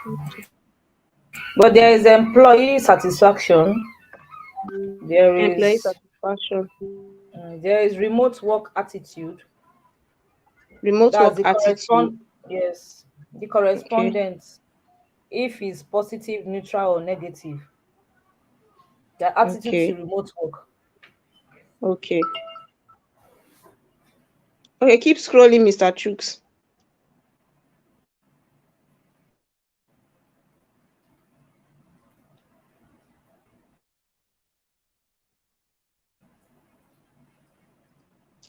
Okay. But there is employee satisfaction. There Employee is satisfaction. there is remote work attitude. Remote That's work the attitude. correspond. Yes, the Okay. correspondent. If it's positive, neutral, or negative, their attitude to Okay. remote work. Okay. Okay, keep scrolling, Mr. Chooks.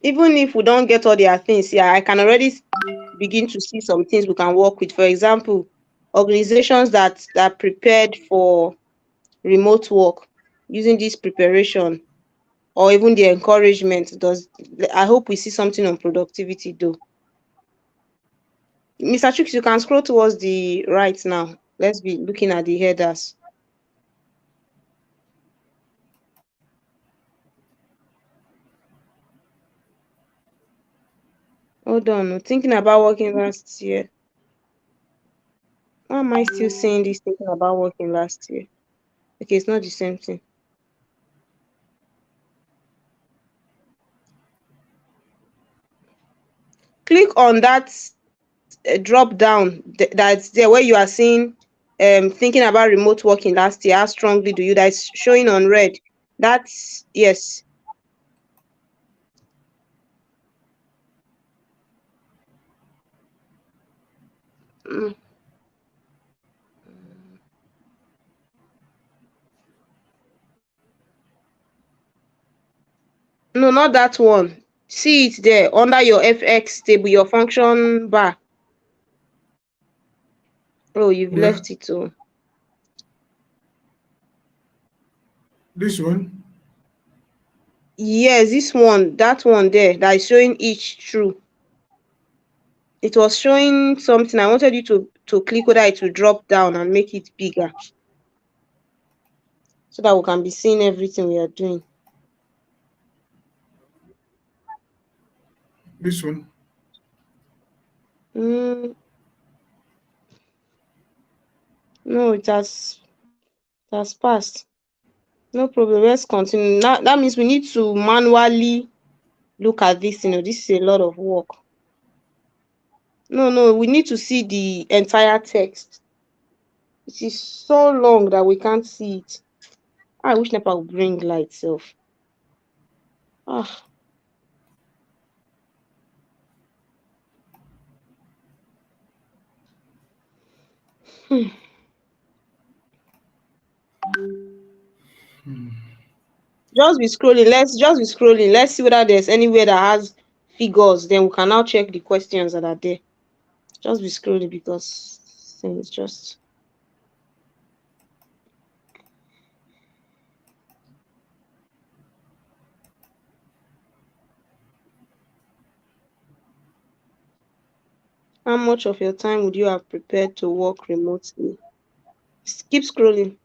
Even if we don't get all their things, yeah, I can already begin to see some things we can work with. For example, organizations that prepared for remote work using this preparation or even the encouragement does. I hope we see something on productivity though. Mr. Chooks, you can scroll towards the right now. Let's be looking at the headers. Hold on, thinking about working last year. Why am I still saying this thinking about working last year? Okay, it's not the same thing. Click on that drop down that's there where you are seeing thinking about remote working last year. How strongly do you, that's showing on red? That's yes. Mm, no, not that one. See it there under your FX table, your function bar. Oh, you've Where? left it. Oh, This one? yes, this one, that one there that is showing each true. It was showing something. I wanted you to click whether it will drop down and make it bigger so that we can be seeing everything we are doing. This one? Mm, no, it has passed. No problem. Let's continue. Now that means we need to manually look at this. This is a lot of work. No, we need to see the entire text. It is so long that we can't see it. I wish Nepa would bring light self. Ah, hmm. Just be scrolling. Let's just be scrolling. Let's see whether there's anywhere that has figures. Then we can now check the questions that are there. Just be scrolling because it's just. How much of your time would you have prepared to work remotely? Keep scrolling.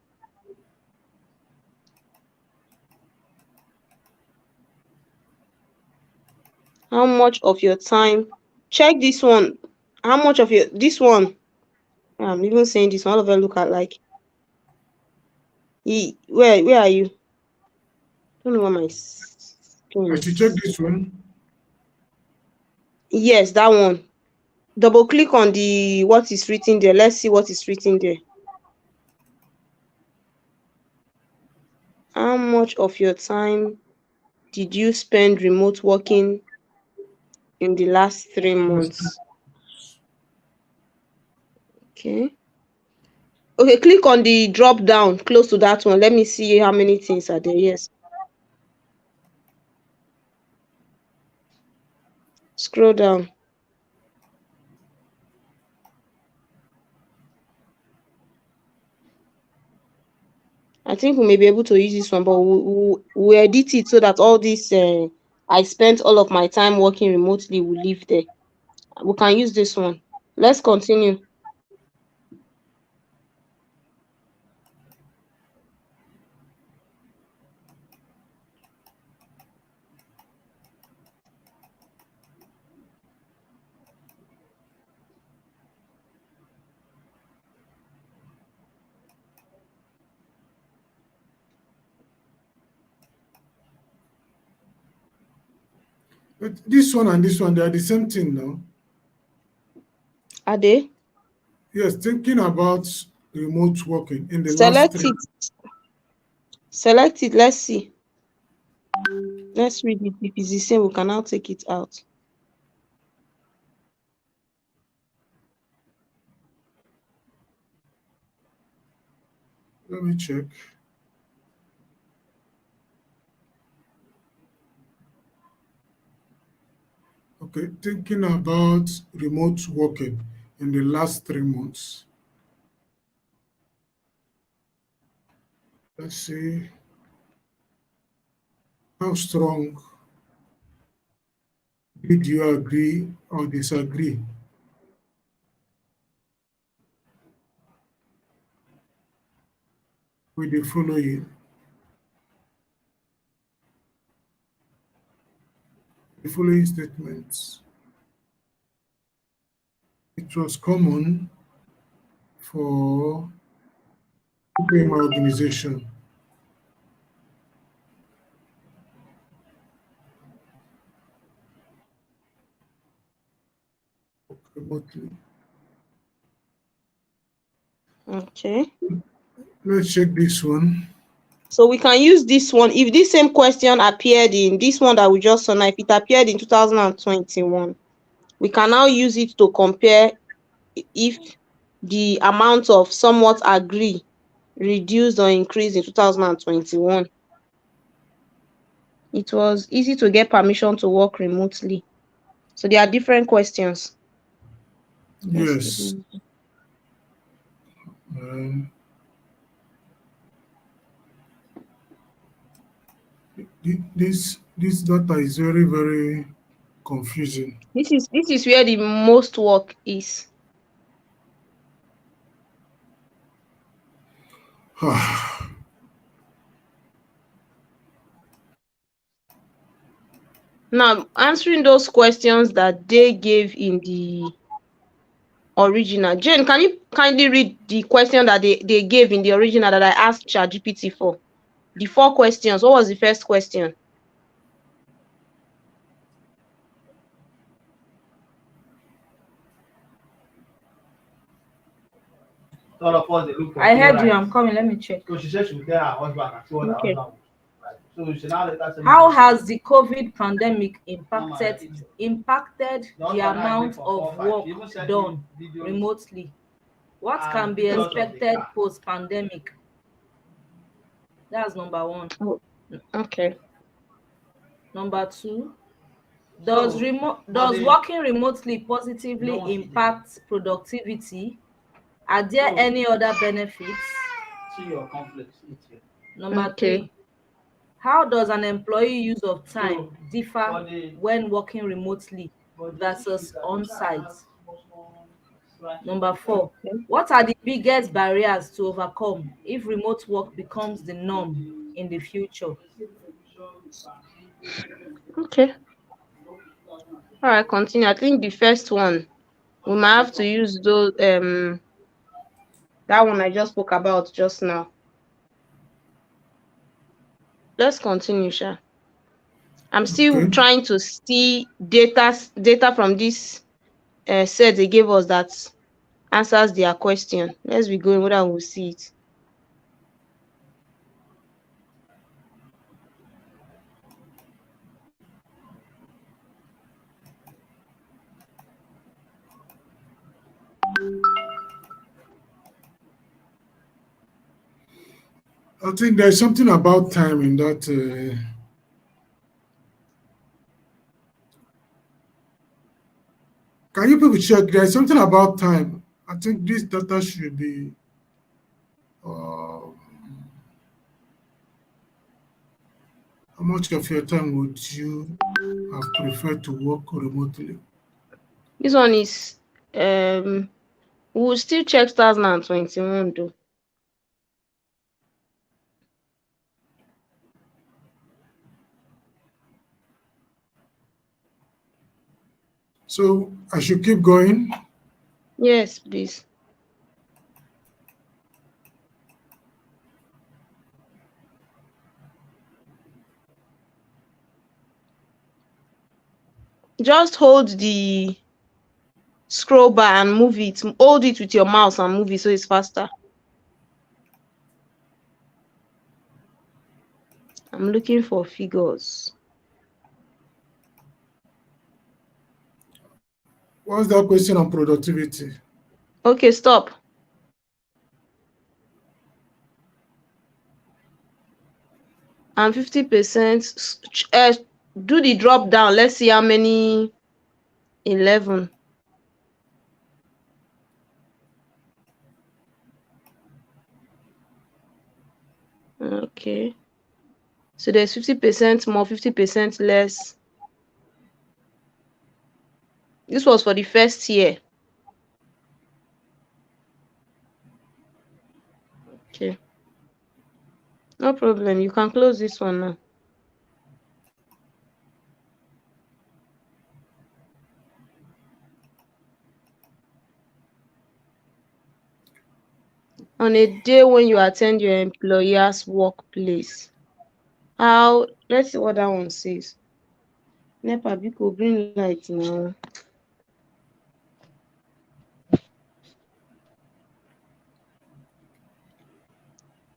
How much of your time? Check this one. How much of your this one? I'm even saying this one. All of them look at like. Where are you? I don't know where my screen I should check is. this one. Yes, that one. Double click on the what is written there. Let's see what is written there. How much of your time did you spend remote working in the last 3 months? Okay. Okay, click on the drop down close to that one. Let me see how many things are there. Yes. Scroll down. I think we may be able to use this one, but we'll edit it so that all this I spent all of my time working remotely will live there. We can use this one. Let's continue. But this one and this one, they are the same thing now. Are they? Yes, thinking about remote working in the last Select three. it. Select it. Let's see. Let's read it. If it's the same, we can now take it out. Let me check. Okay, thinking about remote working in the last 3 months. Let's see how strong did you agree or disagree with the following statements. It was common for people in my organization remotely. Okay. Let's check this one. So we can use this one. If this same question appeared in this one that we just saw now, if it appeared in 2021, we can now use it to compare if the amount of somewhat agree reduced or increased in 2021. It was easy to get permission to work remotely. So there are different questions. Let's Yes. see. Um, this data is very, very confusing. This is where the most work is. Now, answering those questions that they gave in the original. Jane, can you kindly read the question that they gave in the original that I asked ChatGPT for? The 4 questions. What was the first question? All of us they look for I heard you. I'm coming. Let me check. So she said she would tell her husband and see what her Okay. husband would like. So she now let her say, how has the COVID pandemic impacted the amount of work done remotely? What can be expected post-pandemic? That's number 1. Oh, okay. Number 2, does working remotely positively impact productivity? Are there any other benefits? Number 3, how does an employee use of time differ when working remotely versus on-site? Number 4, what are the biggest barriers to overcome if remote work becomes the norm in the future? Okay. All right, continue. I think the first one, we might have to use those that one I just spoke about just now. Let's continue, Sha. I'm still Okay. trying to see data from this set they gave us that answers their question. Let's be going whether we'll see it. I think there's something about time in that. Can you people check? There's something about time. I think this data should be. Uh, how much of your time would you have preferred to work remotely? This one is we'll still check 2021 though. So I should keep going. Yes, please. Just hold the scroll bar and move it. Hold it with your mouse and move it so it's faster. I'm looking for figures. What's that question on productivity? Okay, stop. And 50%. Do the drop down. Let's see how many. 11. Okay. So there's 50% more, 50% less. This was for the first year. Okay. No problem. You can close this one now. On a day when you attend your employer's workplace, let's see what that one says. NEPA, Biko, green light now.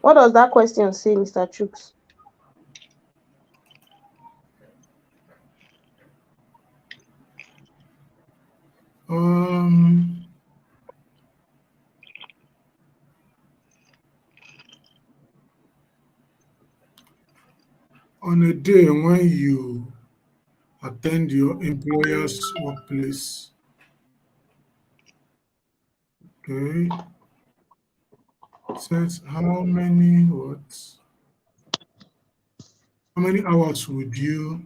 What does that question say, Mr. Chooks? On a day when you attend your employer's workplace, okay, says how many what? How many hours would you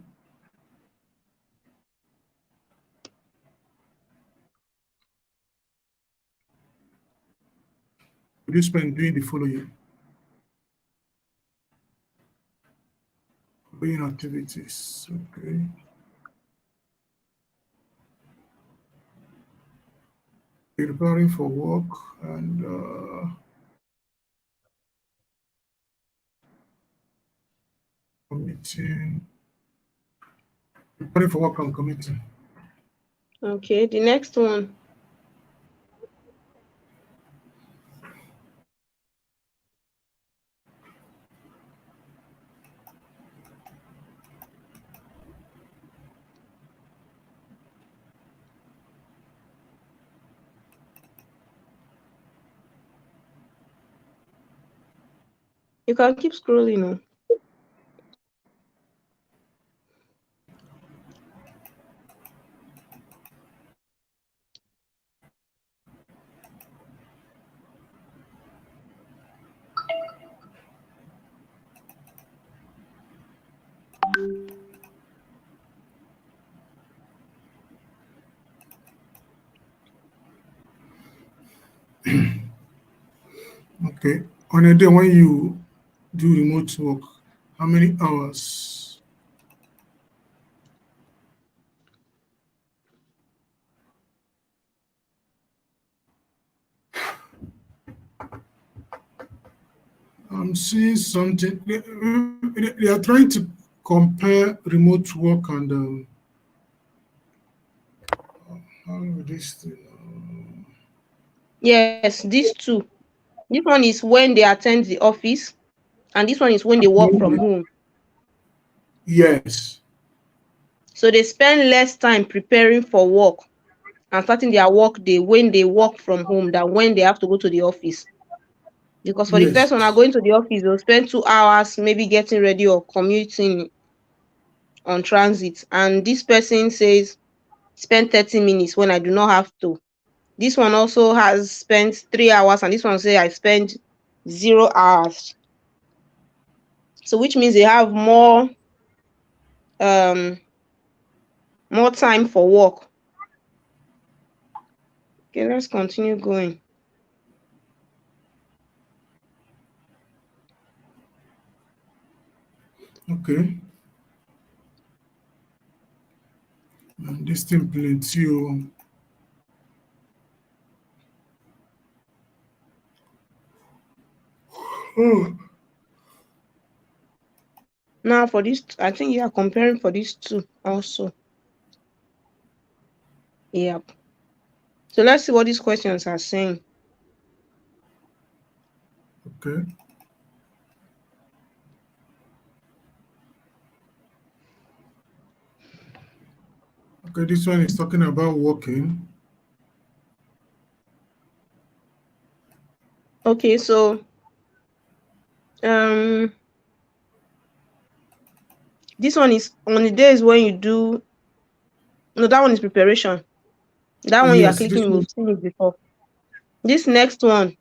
spend doing the following activities? Okay. Preparing for work and committing. Preparing for work and committing. Okay, the next one. You can keep scrolling now. Okay. On a day when you do remote work, how many hours? I'm seeing something. They are trying to compare remote work and how would this thing? Yes, these two. This one is when they attend the office, and this one is when they work from home. Yes. So they spend less time preparing for work and starting their work day when they work from home than when they have to go to the office. Because for the first one, Yes. going to the office, they'll spend 2 hours maybe getting ready or commuting on transit. And this person says, spend 30 minutes when I do not have to. This one also has spent 3 hours, and this one say I spend 0 hours. So which means they have um more time for work. Okay, let's continue going. Okay. And this thing plenty. Oh. Now for this, I think you are comparing for these two also. Yep. So let's see what these questions are saying. Okay. Okay, this one is talking about working. Okay, so um this one is on the days when you do, no, that one is preparation. That one you are Yes, this clicking, we've one, seen it before. This next one,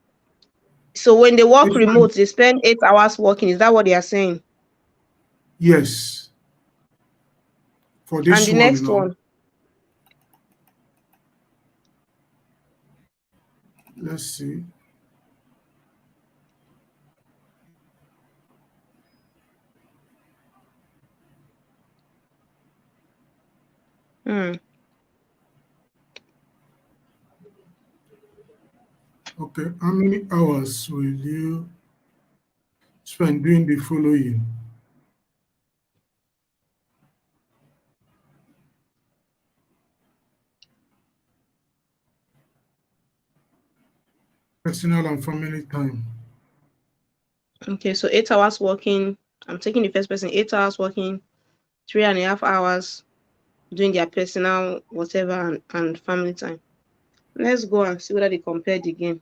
so when they work this one, remote, they spend 8 hours working. Is that what they are saying? yes, for And this the one, next one, let's see. hmm, Okay, how many hours will you spend doing the following? Personal and family time. okay, so 8 hours working. I'm taking the first person, 8 hours working, 3.5 hours doing their personal whatever and family time. Let's go and see whether they compared again.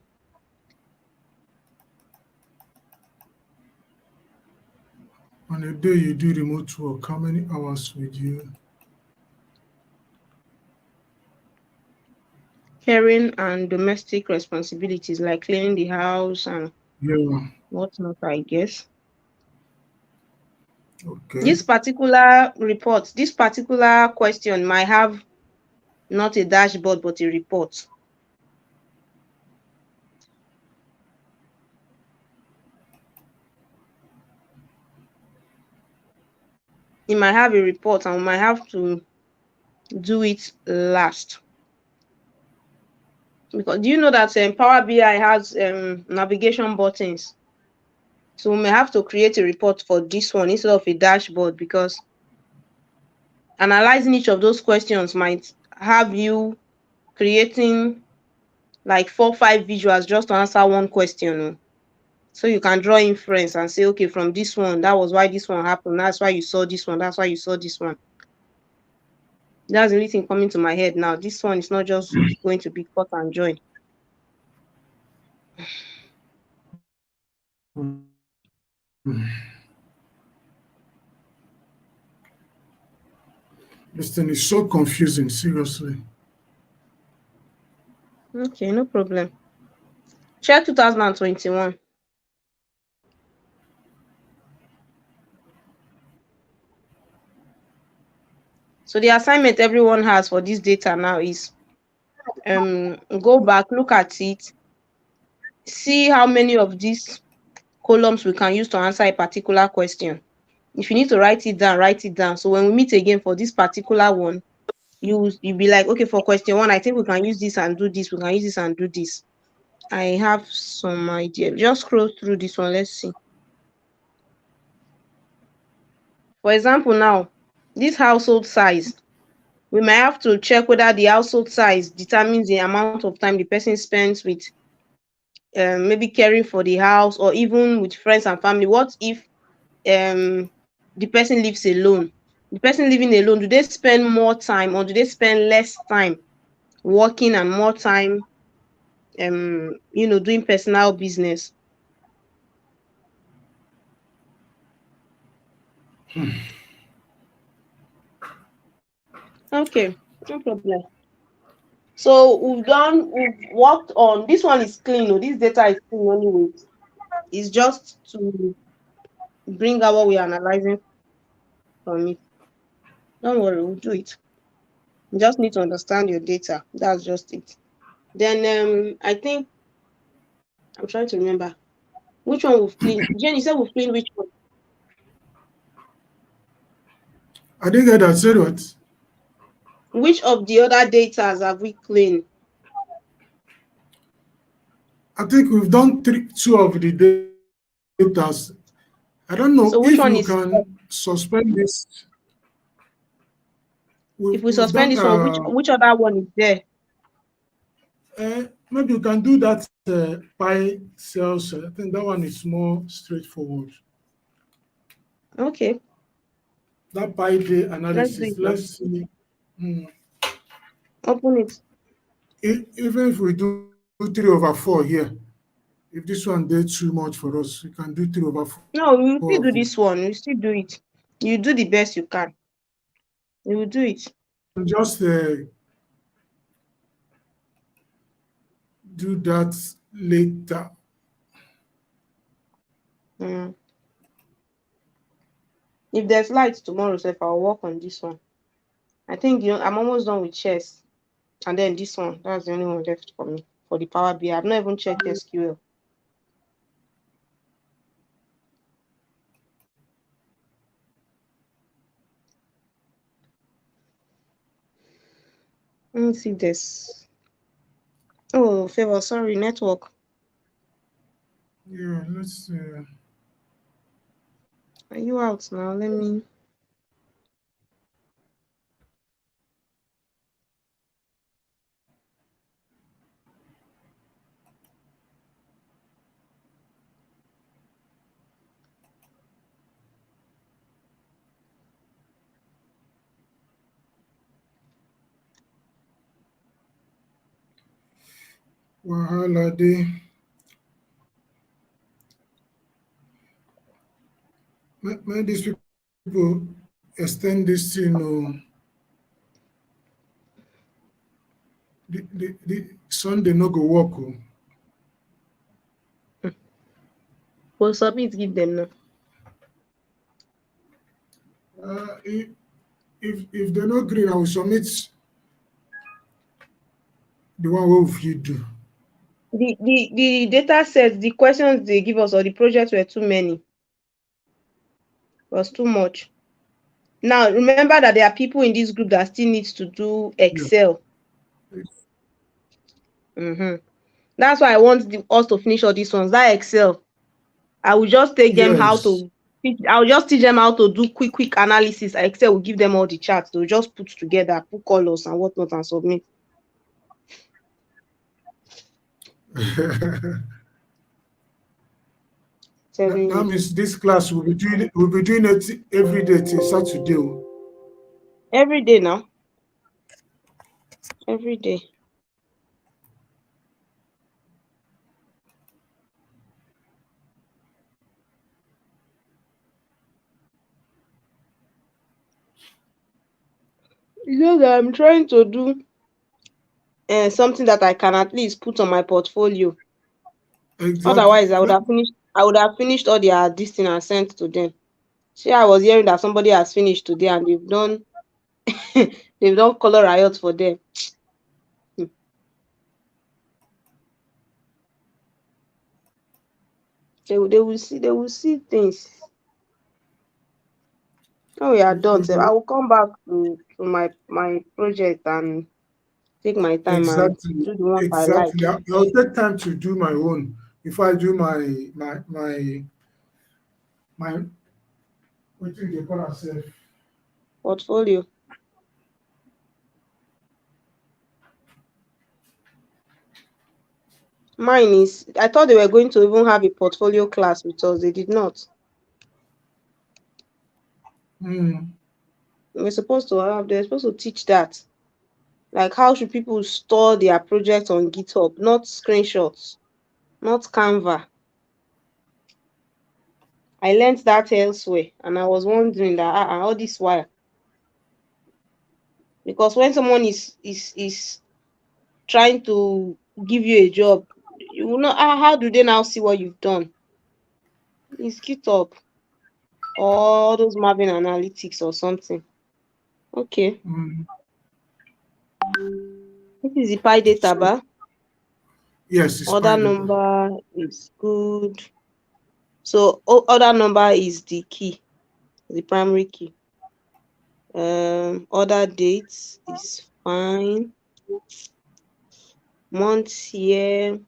On a day you do remote work, how many hours would you? Caring and domestic responsibilities like cleaning the house and Yeah, whatnot, I guess. okay. This particular report, this particular question might have not a dashboard but a report. It might have a report and we might have to do it last. Because do you know that Power BI has navigation buttons? So we may have to create a report for this one instead of a dashboard, because analyzing each of those questions might have you creating like 4 5 visuals just to answer one question. Oh. So you can draw inference and say, okay, from this one, that was why this one happened. That's why you saw this one. That's why you saw this one. That's the only thing coming to my head now. This one is not just going to be cut and join. This thing is so confusing, seriously. Okay, no problem. Check 2021. So the assignment everyone has for this data now is go back, look at it, see how many of these columns we can use to answer a particular question. If you need to write it down, write it down. So when we meet again for this particular one, you be like, okay, for question one, I think we can use this and do this. We can use this and do this. I have some idea. Just scroll through this one. Let's see. For example, now this household size, we might have to check whether the household size determines the amount of time the person spends with maybe caring for the house or even with friends and family. What if the person lives alone? The person living alone, do they spend more time or do they spend less time working and more time doing personal business? Okay, no problem. So we've worked on this one. Is clean. Oh, this data is clean anyway. It's just to bring out what we're analyzing from it. Don't worry, we'll do it. You just need to understand your data. That's just it. Then I think I'm trying to remember which one we've cleaned. Jen, you said we've cleaned which one? I didn't get that. Said what? Which of the other data have we cleaned? I think we've done two of the data. I don't know So which if one you is can suspend this. If we we've suspend done this one, which other one is there? maybe you can do that pi cells. I think that one is more straightforward. Okay, That pi day let's do analysis. it now. Let's see. Hmm, Open it. even if we do 3/4 here, if this one did too much for us, we can do 3/4 of No, this. we will still do this one. We still do it. You do the best you can. You will do it. And just do that later. Mm. If there's light tomorrow, so if I'll work on this one. I think I'm almost done with chess. And then this one. That's the only one left for me. For the Power BI. I've not even checked SQL. Let me see this. Oh, favor, sorry, network. Yeah, let's. Are you out now? Let me. Wahala day. May these people extend this thing. The Sunday no go work. We'll submit, give them now. If they no green, I will submit the one wey we do. The data sets, the questions they give us or the projects were too many. It was too much. Now remember that there are people in this group that still needs to do Excel. Mm-hmm. That's why I want us to finish all these ones. That Excel, I will just take them how Yes. to. I'll just teach them how to do quick analysis. Excel will give them all the charts. They'll just put together, put colors and whatnot, and submit. Telling That you. means this class will be doing it every day till Saturday. Every day now. Every day. Because I'm trying to do something that I can at least put on my portfolio. Exactly. Otherwise, I would have finished all their this thing and sent to them. See, I was hearing that somebody has finished today and they've done they've done color riot for them. Hmm. They will see things. When we are done, so I will come back to my project and take my time and Exactly. do the ones I like. Exactly. I'll take time to do my own before I do my what do they call ourselves? Portfolio. Mine is I thought they were going to even have a portfolio class with us. They did not. Hmm. They're supposed to teach that. Like how should people store their projects on GitHub, not screenshots, not Canva. I learned that elsewhere and I was wondering that all this while. Because when someone is trying to give you a job, you will not how do they now see what you've done? It's GitHub or all those Marvin Analytics or something. Okay. Hmm. This is the Pi data So bar. yes, it's Other fine. number is good. So other number is the key, the primary key. Other dates is fine. Months here.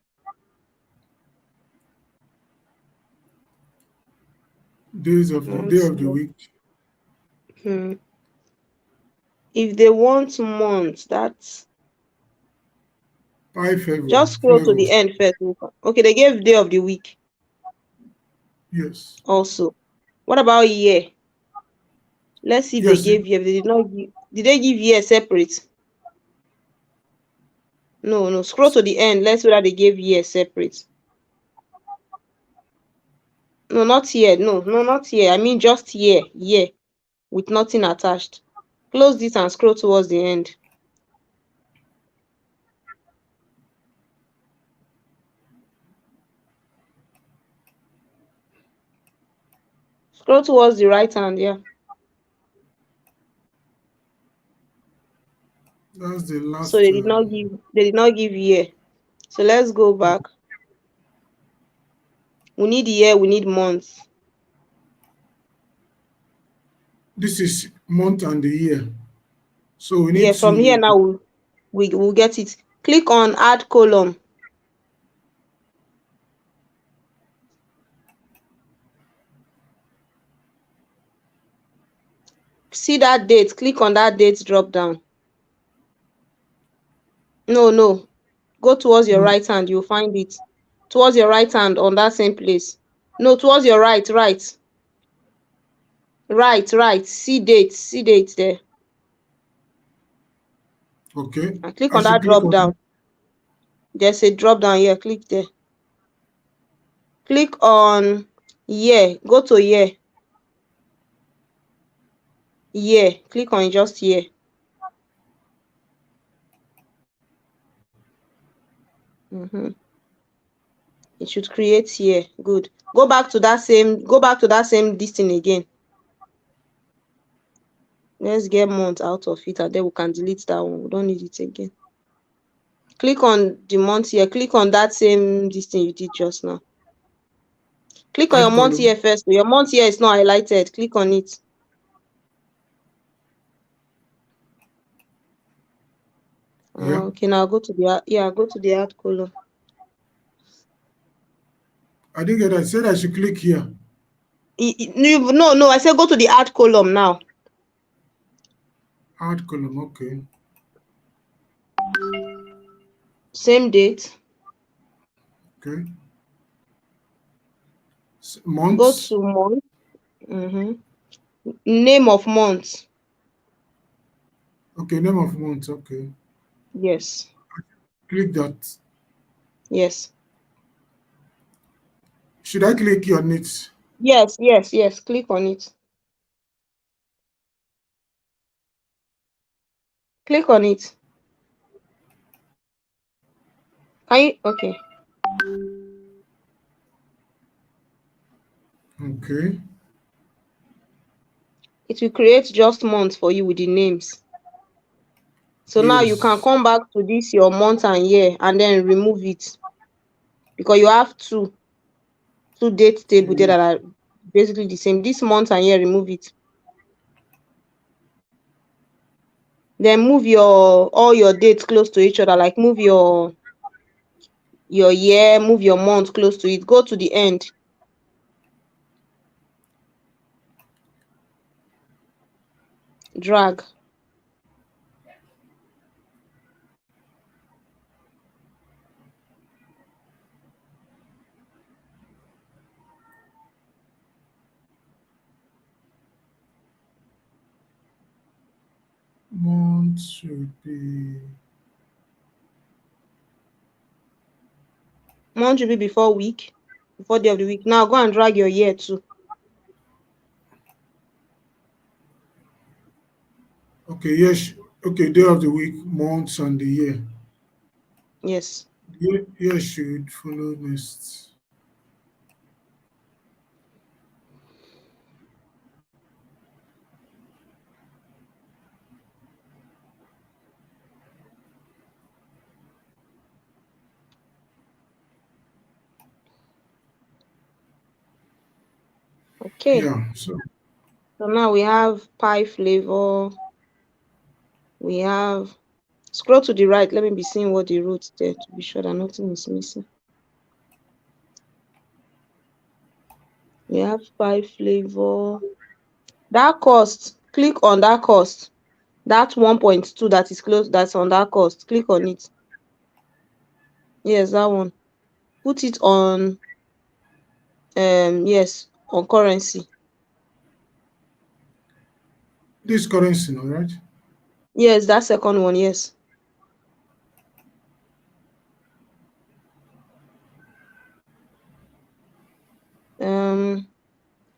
Day Months of the here. week. Hmm. If they want months, that's Pi flavor. just scroll to the Flavors. end first. Okay, they gave day of the week Yes. also. What about year? Let's see if they Yes. gave year. They did not give. Did they give year separate? No, no. Scroll to the end. Let's see whether they gave year separate. No, not year. No, no, not year. I mean just year, with nothing attached. Close this and scroll towards the end. Scroll towards the right hand, yeah. That's the So last. they did not give year. So let's go back. We need year, we need months. This is month and the year. So we Yeah, need from here to. now we will get it. Click on add column. See that date, click on that date drop down. No. Go towards your No. right hand, you'll find it. Towards your right hand on that same place. No, towards your right. Right. See date there. Okay. And click I on should that click drop on down. it. There's a drop down here. Click there. Click on year. Go to year. Year. Click on just year. It should create here. Good. Go back to that same this thing again. Let's get month out of it and then we can delete that one. We don't need it again. Click on the month here. Click on that same this thing you did just now. Click on your Add month column. here first. Your month here is not highlighted. Click on it. Yeah. Okay, now go to the add column. I didn't get that. I said I should click here. No, I said go to the add column now. Add column. Okay. Same date. Okay. Go Months. to month. Name of month. Okay. Name of month. Okay. Yes. Click that. Yes. Should I click on it? Yes. Click on it. Click on it. Okay. Okay. It will create just months for you with the names. So now you can Yes. come back to this your month and year and then remove it because you have two date table there that are basically the same. This month and year, remove it. Then move all your dates close to each other. Like move your year, move your month close to it. Go to the end. Drag. Month should be. Month should be before week, before day of the week. Now go and drag your year too. Okay. Yes. Okay. Day of the week, months, and the year. Yes. Year should follow next. Okay. Yeah. So So now we have pie flavor. We have scroll to the right. Let me be seeing what they wrote there to be sure that nothing is missing. We have pie flavor. That cost. Click on that cost. That 1.2 that is close, that's on that cost. Click on it. Yes, that one. Put it on yes, on currency. This currency, no, right? Yes, that second one, yes.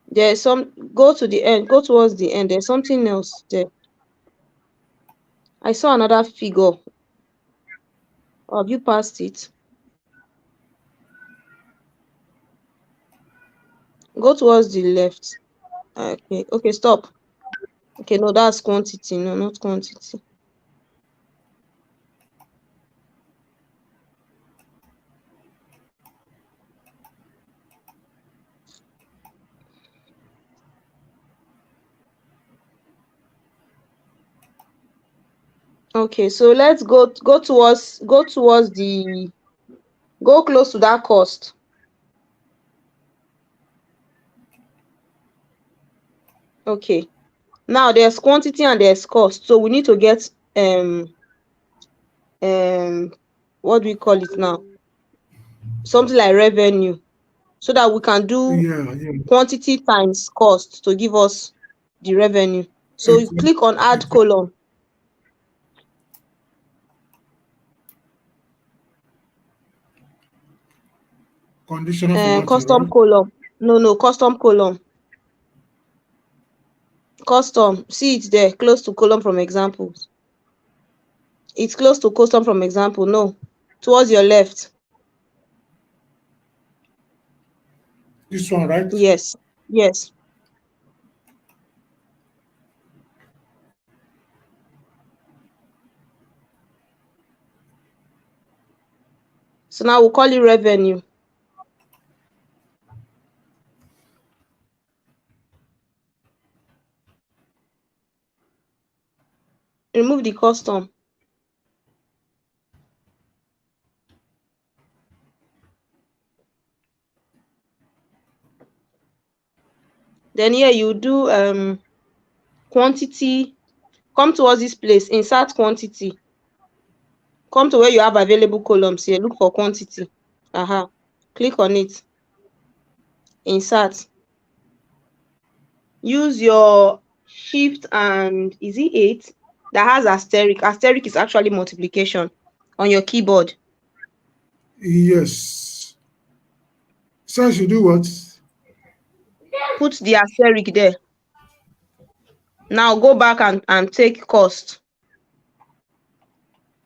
There's some, go to the end, go towards the end. There's something else there. I saw another figure. Have you passed it? Go towards the left. Okay, stop. Okay, no, that's quantity. No, not quantity. Okay, so let's go towards the, go close to that cost. Okay, now there's quantity and there's cost, so we need to get what do we call it now? Something like revenue, so that we can do Yeah. quantity times cost to give us the revenue. So you click on add column. Conditional formatting, Custom right? column. No, custom column. Custom. See it there, close to column from examples. It's close to custom from example. No, towards your left. This one, right? Yes. So now we'll call it revenue. Remove the custom. Then here you do quantity. Come towards this place, insert quantity. Come to where you have available columns here. Look for quantity. Click on it. Insert. Use your shift and is it 8 that has asterisk. Asterisk is actually multiplication on your keyboard. Yes. So I should do what? Put the asterisk there. Now go back and take cost.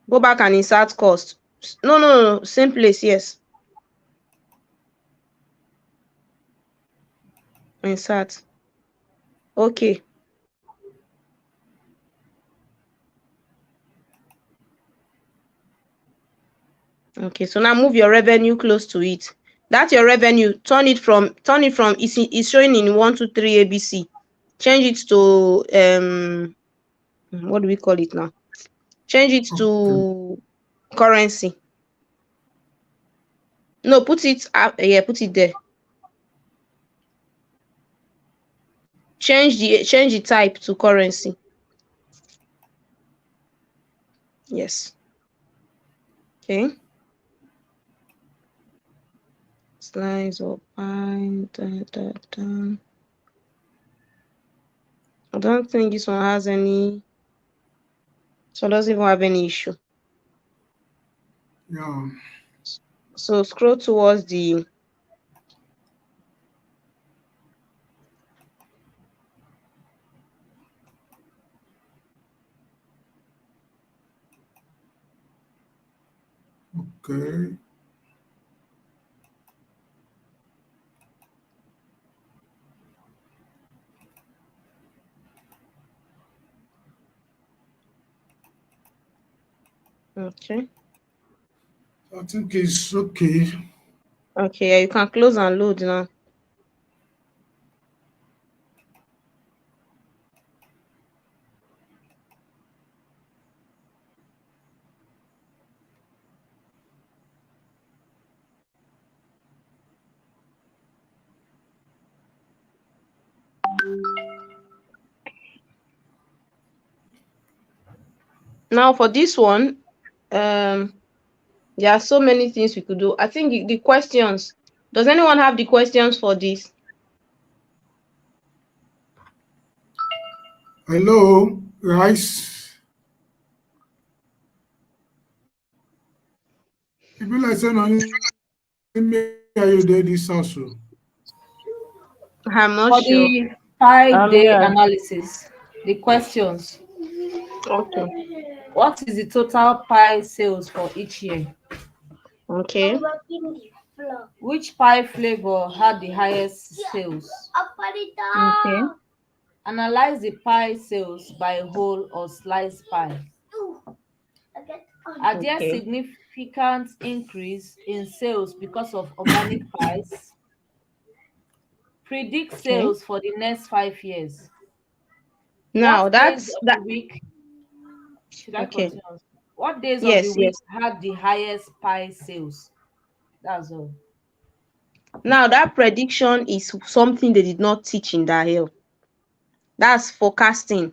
Go back and insert cost. No. Same place, yes. Insert. Okay. Okay, so now move your revenue close to it. That's your revenue. Turn it from it's showing in 1, 2, 3 ABC. Change it to what do we call it now? Change it Okay. to currency. No, put it put it there. Change the type to currency. Yes. Okay. Slice or pie. I don't think this one has any. So it doesn't even have any issue. Yeah. So scroll towards the. Okay. Okay. I think it's okay. Okay, you can close and load now. Now for this one, um, there are so many things we could do. I think the questions. Does anyone have the questions for this? Hello, Rice. People like saying only me are you there this house. Oh. I'm not For sure. the 5 day Yeah. analysis, the questions: Okay. what is the total pie sales for each year? Okay. Which pie flavor had the highest sales? Okay. Analyze the pie sales by whole or slice pie. Are there Okay. significant increase in sales because of organic pies? Predict Okay. sales for the next 5 years. Now What days that's of that. the week should I Okay. continue? What days of the Yes. week Yes. had the highest pie sales? That's all. Now that prediction is something they did not teach in that hill. That's forecasting.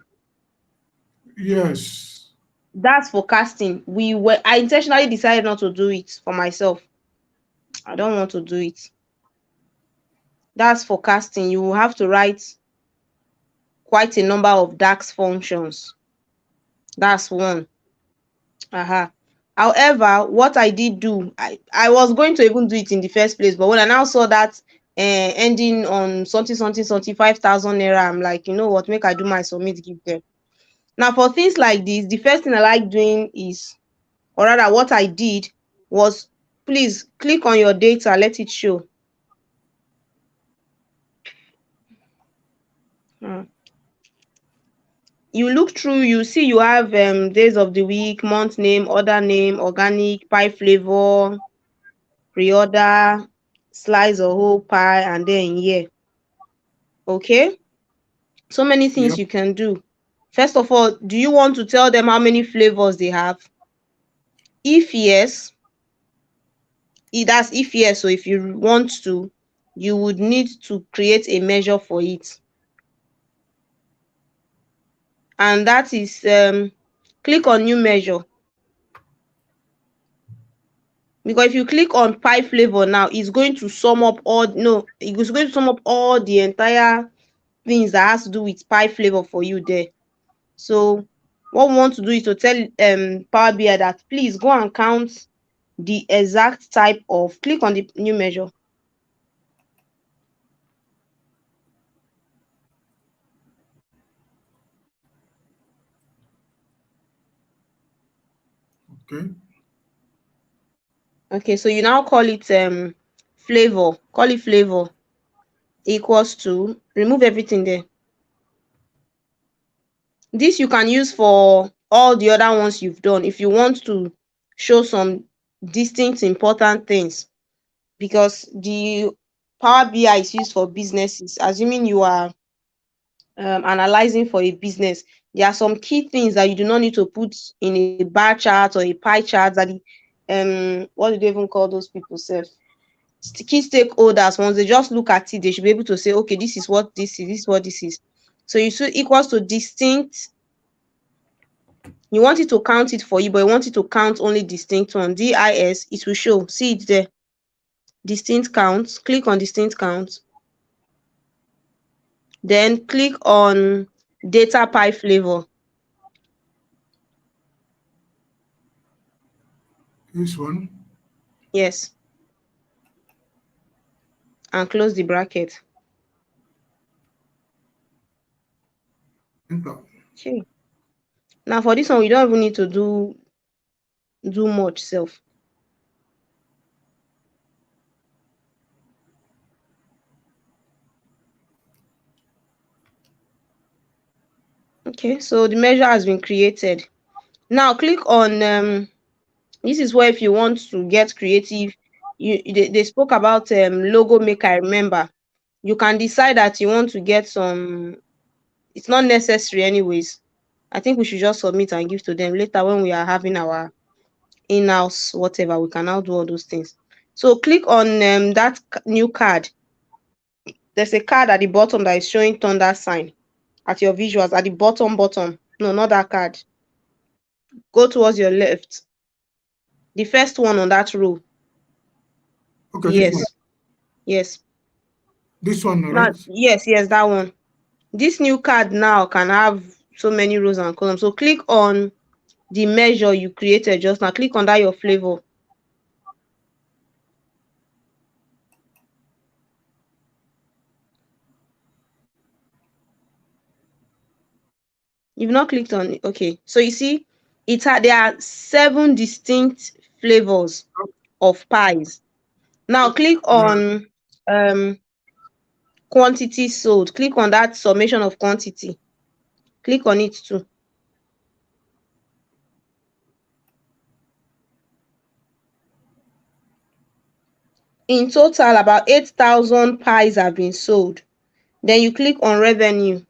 Yes. That's forecasting. I intentionally decided not to do it for myself. I don't want to do it. That's forecasting. You will have to write quite a number of DAX functions. That's one. Uh-huh. However, what I did do, I was going to even do it in the first place, but when I now saw that ending on something something something 5,000 naira, I'm like, you know what, make I do my submit, give them. Now for things like this, the first thing I like doing is, or rather what I did was, please click on your data, let it show. Hmm. You look through, you see you have days of the week, month name, order name, organic, pie flavor, pre-order, slice or whole pie, and then year. Okay? So many things Yep. you can do. First of all, do you want to tell them how many flavors they have? If yes, that's if yes. So if you want to, you would need to create a measure for it. And that is click on new measure. Because if you click on pie flavor now, it's going to sum up all, no, it's going to sum up all the entire things that has to do with pie flavor for you there. So what we want to do is to tell Power BI that please go and count the exact type of, click on the new measure. Okay. Okay, so you now call it flavor, call it flavor equals to, remove everything there. This you can use for all the other ones you've done if you want to show some distinct important things, because the Power BI is used for businesses. Assuming you are analyzing for a business, there are some key things that you do not need to put in a bar chart or a pie chart that the what do they even call those people self, key stakeholders, once they just look at it, they should be able to say, okay, this is what this is what this is. So you see equals to distinct, you want it to count it for you, but you want it to count only distinct one. DIS, it will show, see it there, distinct count. Click on distinct count, then click on data pie flavor. This one. Yes, and close the bracket. Enter. Okay. Now for this one, we don't even need to do much self. Okay, so the measure has been created. Now click on this is where if you want to get creative, they spoke about logo maker, I remember. You can decide that you want to get some, it's not necessary anyways. I think we should just submit and give to them later when we are having our in-house whatever, we can now do all those things. So click on that new card. There's a card at the bottom that is showing thunder sign at your visuals at the bottom. No, not that card. Go towards your left. The first one on that row. Okay, this one. Yes. Yes. This one, Now, right? yes, that one. This new card now can have so many rows and columns. So click on the measure you created just now. Click on that your flavor. You've not clicked on it. Okay. So you see, there are 7 distinct flavors of pies. Now click Yeah. on quantity sold. Click on that summation of quantity. Click on it too. In total, about 8,000 pies have been sold. Then you click on revenue.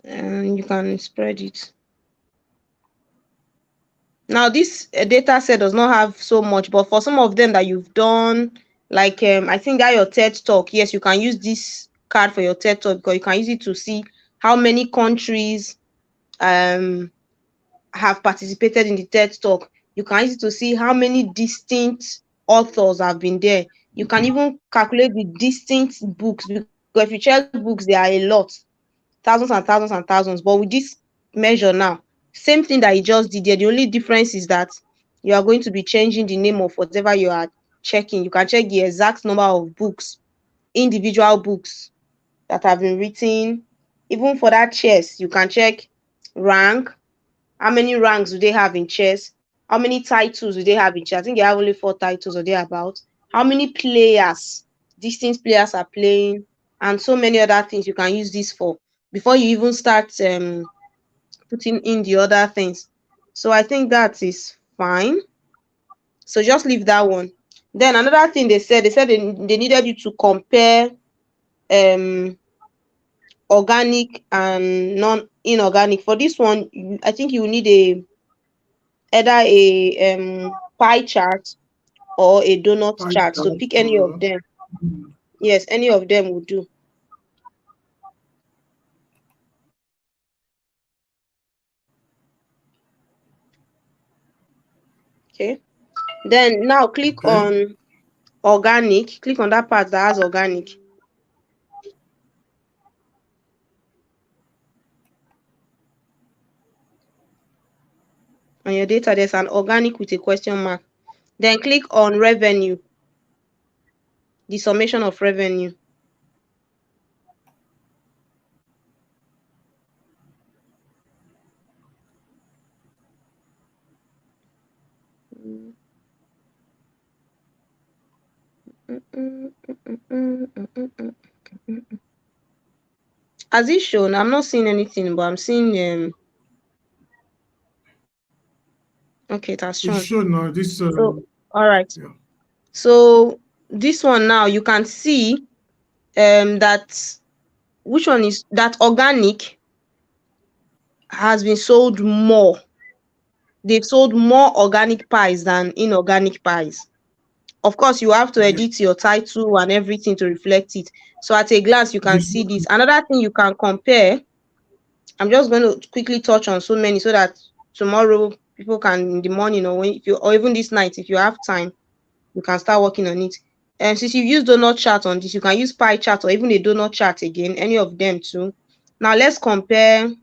And you can spread it. Now, this data set does not have so much, but for some of them that you've done, like I think that your TED talk, yes, you can use this card for your TED talk because you can use it to see how many countries um have participated in the TED talk. You can use it to see how many distinct authors have been there. You can even calculate the distinct books because if you check books, there are a lot, thousands and thousands and thousands. But with this measure now, same thing that you just did there. The only difference is that you are going to be changing the name of whatever you are checking. You can check the exact number of books, individual books that have been written. Even for that chess, you can check rank. How many ranks do they have in chess? How many titles do they have in chess? I think they have only 4 titles or thereabout. How many players, distinct players are playing, and so many other things you can use this for before you even start putting in the other things. So I think that is fine. So just leave that one. Then another thing they needed you to compare um organic and non-inorganic. For this one, I think you need either a pie chart or a donut Pie chart. So chart. pick any of them. Yes, any of them will do. Okay. Then now click Okay. on organic. Click on that part that has organic. On your data, there's an organic with a question mark. Then click on revenue, the summation of revenue. As it shown, I'm not seeing anything, but I'm seeing okay, it has It's shown. shown now. This. So all right. Yeah. So this one now you can see that which one is that organic has been sold more. They've sold more organic pies than inorganic pies. Of course, you have to Yeah. edit your title and everything to reflect it. So at a glance, you can This see this. one. Another thing you can compare, I'm just going to quickly touch on so many so that tomorrow people can in the morning or when if you or even this night, if you have time, you can start working on it. And since you've used donut chart on this, you can use pie chart or even a donut chart again, any of them too. Now let's compare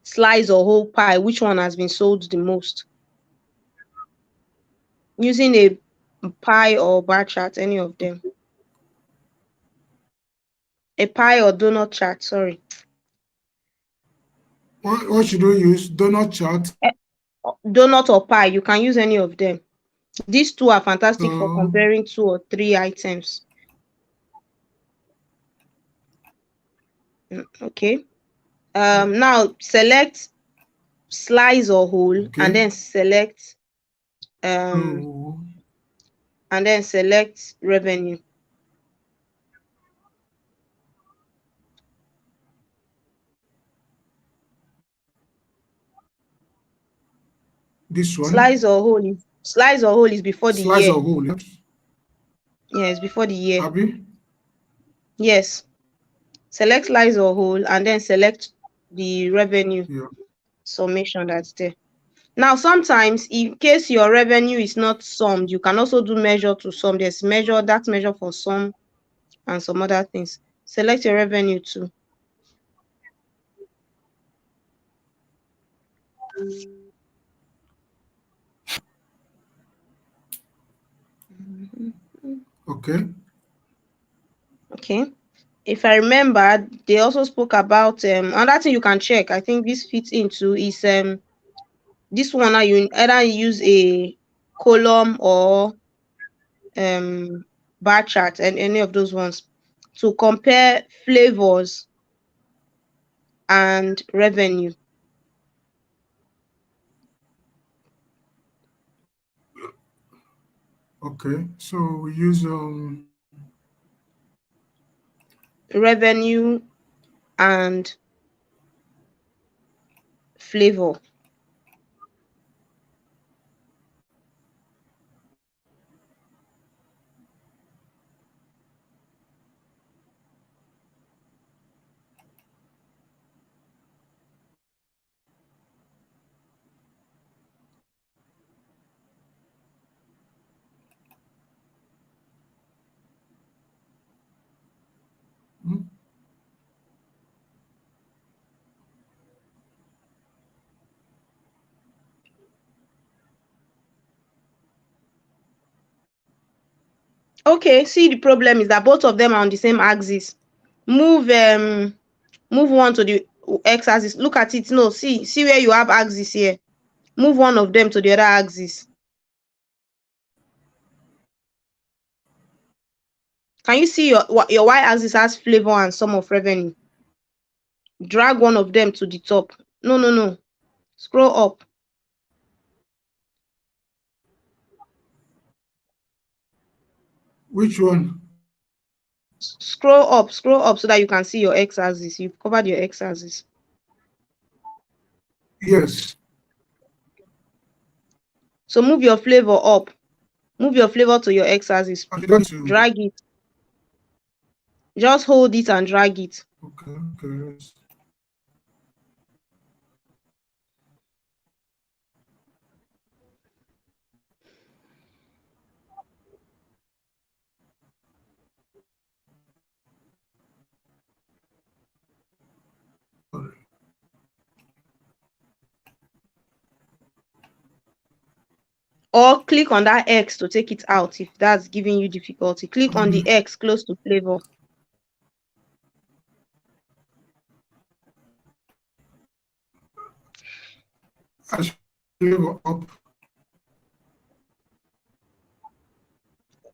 slice or whole pie. Which one has been sold the most? Using a pie or bar chart, any of them. A pie or donut chart, sorry. What should we use? Donut chart. Eh, Donut or pie, you can use any of them. These two are fantastic for Um, comparing 2 or 3 items. Okay. Now select slice or whole okay. um So and then select revenue. this one. Slice or whole is before the Slice year. of whole. Yeah. Yes, before the year. Abi? Yes. Select lies or whole and then select the revenue Yeah. summation that's there. Now, sometimes in case your revenue is not summed, you can also do measure to sum. There's measure for sum and some other things. Select your revenue too. Okay. Okay. If I remember, they also spoke about another thing you can check. I think this fits into is this one now you either use a column or bar chart and any of those ones to compare flavors and revenue. Okay. So we use Revenue and flavor. hmm, Okay, see the problem is that both of them are on the same axis. Move move one to the x axis. Look at it. No, see where you have axis here. Move one of them to the other axis. Can you see your y-axis has flavor and sum of revenue? Drag one of them to the top. No. Scroll up. which one? Scroll up so that you can see your x-axis. You've covered your x-axis. Yes. So move your flavor up. Move your flavor to your x-axis. I don't need to. Drag it. Just hold it and drag it. Okay. Okay. Sorry. Or click on that X to take it out if that's giving you difficulty. Click on the Um, X close to flavor. I should level up.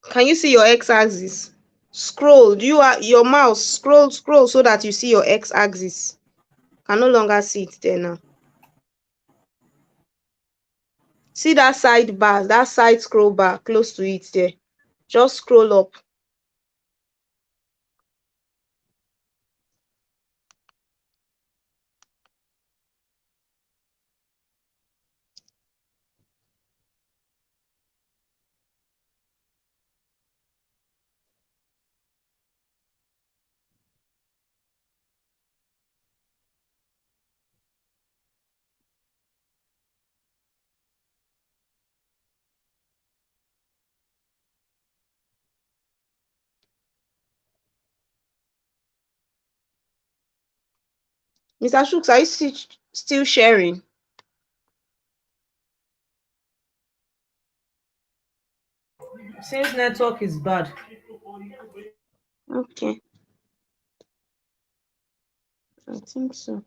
Can you see your x-axis? Scroll. Do you your mouse scroll so that you see your x-axis? Can no longer see it there now. See that side bar, that side scroll bar close to it there. Just scroll up. Mr. Shooks, are you still sharing? Since network is bad. Okay, I think so.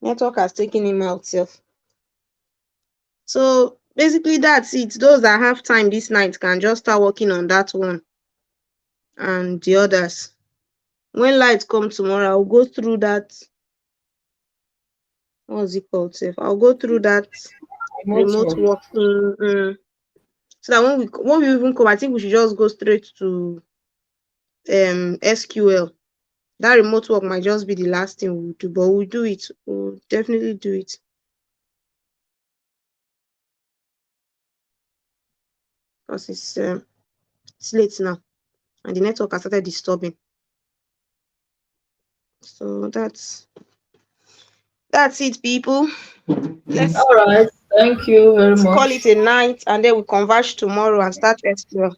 Network has taken him out self. So basically that's it. Those that have time this night can just start working on that one and the others. When light come tomorrow, I'll go through that. What's it called? Safe. I'll go through that Remote remote work. working. So that when we even come, I think we should just go straight to SQL. That remote work might just be the last thing we'll do, but we'll do it. We'll definitely do it. because it's late now and the network has started disturbing. So that's it, people. Let's All right. Thank you very call it much. a night and then we converge tomorrow and start explore.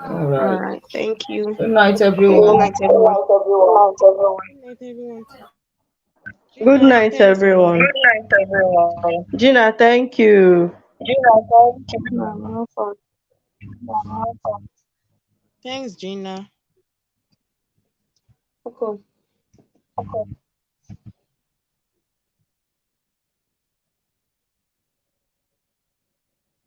All All right. right. Thank you. Good night, Good everyone. night, everyone. Good night, everyone. Good Gina, night, thanks now. everyone. Good night, everyone. Gina, thank you. Gina, thank you. No, no fun. Welcome. Thanks, Gina. Okay. Okay.